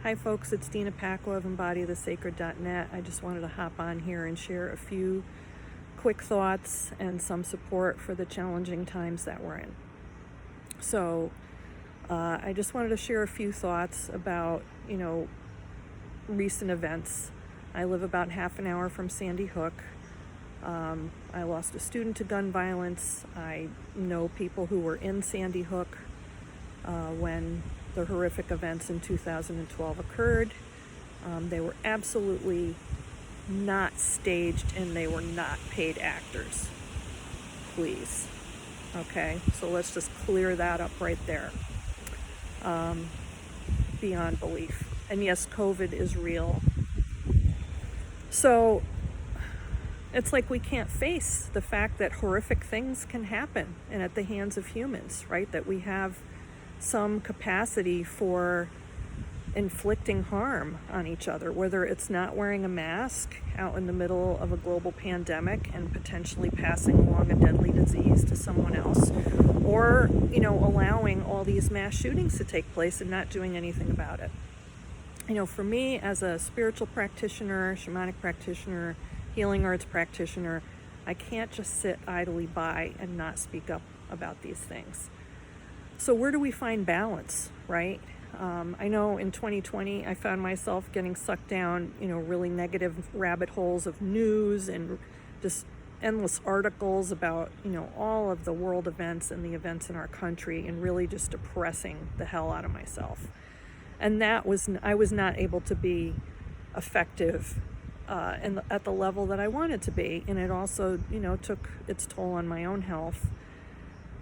Hi folks, it's Dina Paco of EmbodyTheSacred.net. I just wanted to hop on here and share a few quick thoughts and some support for the challenging times that we're in. So I just wanted to share a few thoughts about, recent events. I live about half an hour from Sandy Hook. I lost a student to gun violence. I know people who were in Sandy Hook when the horrific events in 2012 occurred. They were absolutely not staged and they were not paid actors. Please. Okay, so let's just clear that up right there. Beyond belief. And yes, COVID is real. So it's like we can't face the fact that horrific things can happen and at the hands of humans, right? That we have some capacity for inflicting harm on each other, whether it's not wearing a mask out in the middle of a global pandemic and potentially passing along a deadly disease to someone else, or, allowing all these mass shootings to take place and not doing anything about it. For me, as a spiritual practitioner, shamanic practitioner, healing arts practitioner, I can't just sit idly by and not speak up about these things. So where do we find balance, right? I know in 2020, I found myself getting sucked down, really negative rabbit holes of news and just endless articles about, all of the world events and the events in our country, and really just depressing the hell out of myself. And I was not able to be effective at the level that I wanted to be. And it also, took its toll on my own health.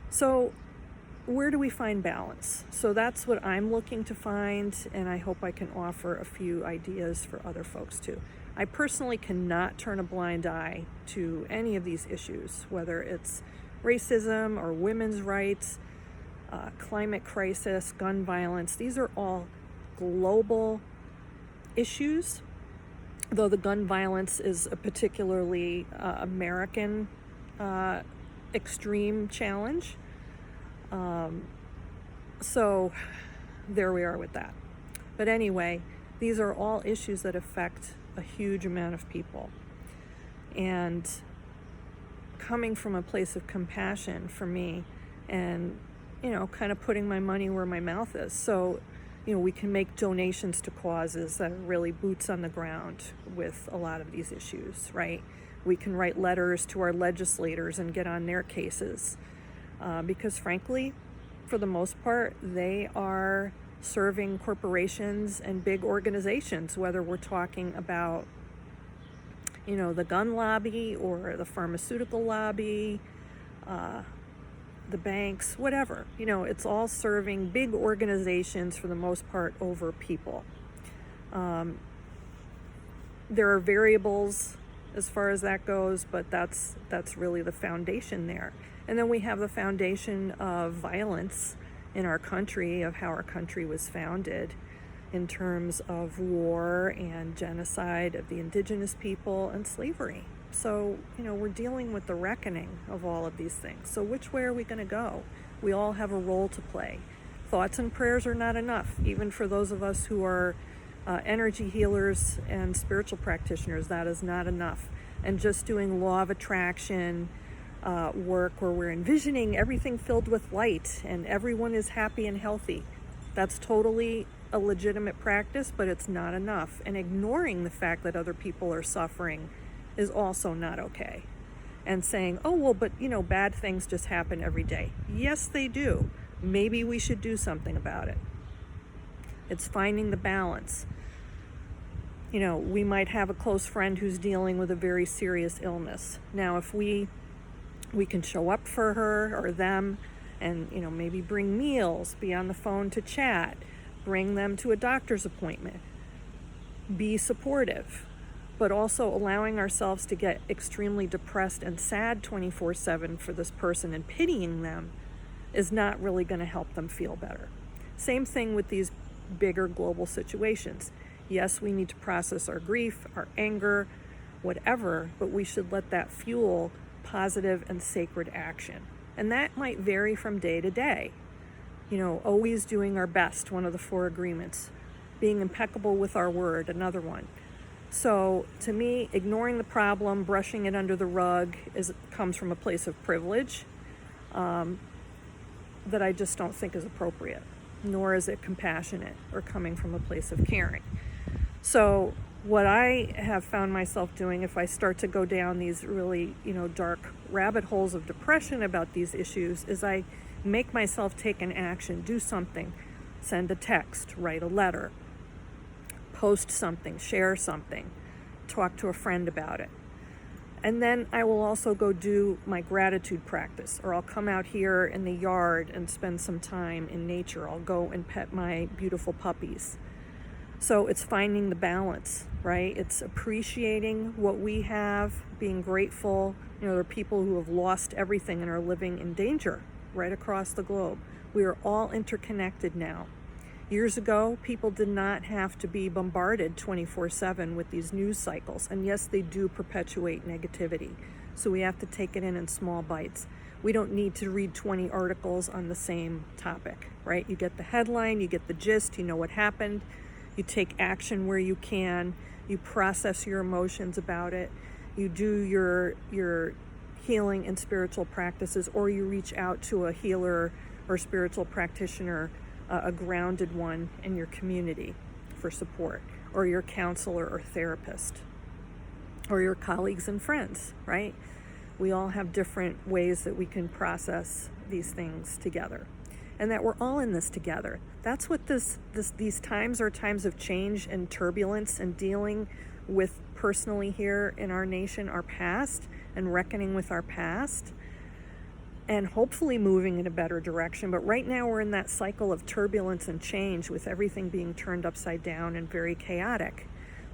So where do we find balance? So that's what I'm looking to find, and I hope I can offer a few ideas for other folks too. I personally cannot turn a blind eye to any of these issues, whether it's racism or women's rights, climate crisis, gun violence. These are all global issues, though the gun violence is a particularly American extreme challenge. So there we are with that. But anyway, these are all issues that affect a huge amount of people. And coming from a place of compassion for me and, kind of putting my money where my mouth is. So, we can make donations to causes that are really boots on the ground with a lot of these issues, right? We can write letters to our legislators and get on their cases. Because frankly, for the most part, they are serving corporations and big organizations, whether we're talking about, the gun lobby or the pharmaceutical lobby, the banks, whatever. It's all serving big organizations for the most part over people. There are variables as far as that goes, but that's really the foundation there. And then we have the foundation of violence in our country, of how our country was founded in terms of war and genocide of the indigenous people and slavery. So, we're dealing with the reckoning of all of these things. So which way are we going to go? We all have a role to play. Thoughts and prayers are not enough, even for those of us who are energy healers and spiritual practitioners. That is not enough. And just doing law of attraction work where we're envisioning everything filled with light and everyone is happy and healthy. That's totally a legitimate practice, but it's not enough. And ignoring the fact that other people are suffering is also not okay. And saying, oh, well, but bad things just happen every day. Yes, they do. Maybe we should do something about it. It's finding the balance. We might have a close friend who's dealing with a very serious illness. Now, if we can show up for her or them and, maybe bring meals, be on the phone to chat, bring them to a doctor's appointment, be supportive, but also allowing ourselves to get extremely depressed and sad 24/7 for this person and pitying them is not really going to help them feel better. Same thing with these bigger global situations. Yes, we need to process our grief, our anger, whatever, but we should let that fuel positive and sacred action. And that might vary from day to day. Always doing our best, one of the 4 agreements. Being impeccable with our word, another one. So to me, ignoring the problem, brushing it under the rug comes from a place of privilege that I just don't think is appropriate, nor is it compassionate or coming from a place of caring. So what I have found myself doing, if I start to go down these really, dark rabbit holes of depression about these issues, is I make myself take an action, do something, send a text, write a letter, post something, share something, talk to a friend about it. And then I will also go do my gratitude practice, or I'll come out here in the yard and spend some time in nature. I'll go and pet my beautiful puppies. So it's finding the balance, right? It's appreciating what we have, being grateful. There are people who have lost everything and are living in danger right across the globe. We are all interconnected now. Years ago, people did not have to be bombarded 24/7 with these news cycles. And yes, they do perpetuate negativity. So we have to take it in small bites. We don't need to read 20 articles on the same topic, right? You get the headline, you get the gist, you know what happened. You take action where you can. You process your emotions about it. You do your healing and spiritual practices, or you reach out to a healer or spiritual practitioner, a grounded one in your community for support, or your counselor or therapist, or your colleagues and friends, right? We all have different ways that we can process these things together, and that we're all in this together. That's what these times are, times of change and turbulence, and dealing with personally here in our nation, our past, and reckoning with our past, and hopefully moving in a better direction. But right now we're in that cycle of turbulence and change, with everything being turned upside down and very chaotic.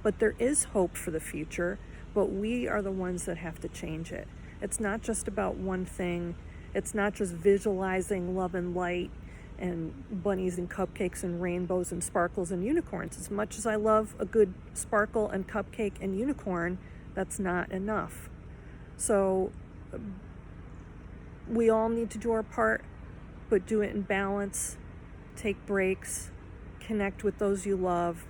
But there is hope for the future, but we are the ones that have to change it. It's not just about one thing. It's not just visualizing love and light and bunnies and cupcakes and rainbows and sparkles and unicorns. As much as I love a good sparkle and cupcake and unicorn, that's not enough. So we all need to do our part, but do it in balance. Take breaks, connect with those you love,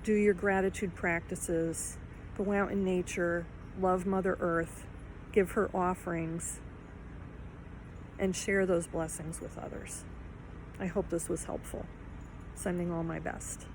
do your gratitude practices, go out in nature, love Mother Earth, give her offerings, and share those blessings with others. I hope this was helpful. Sending all my best.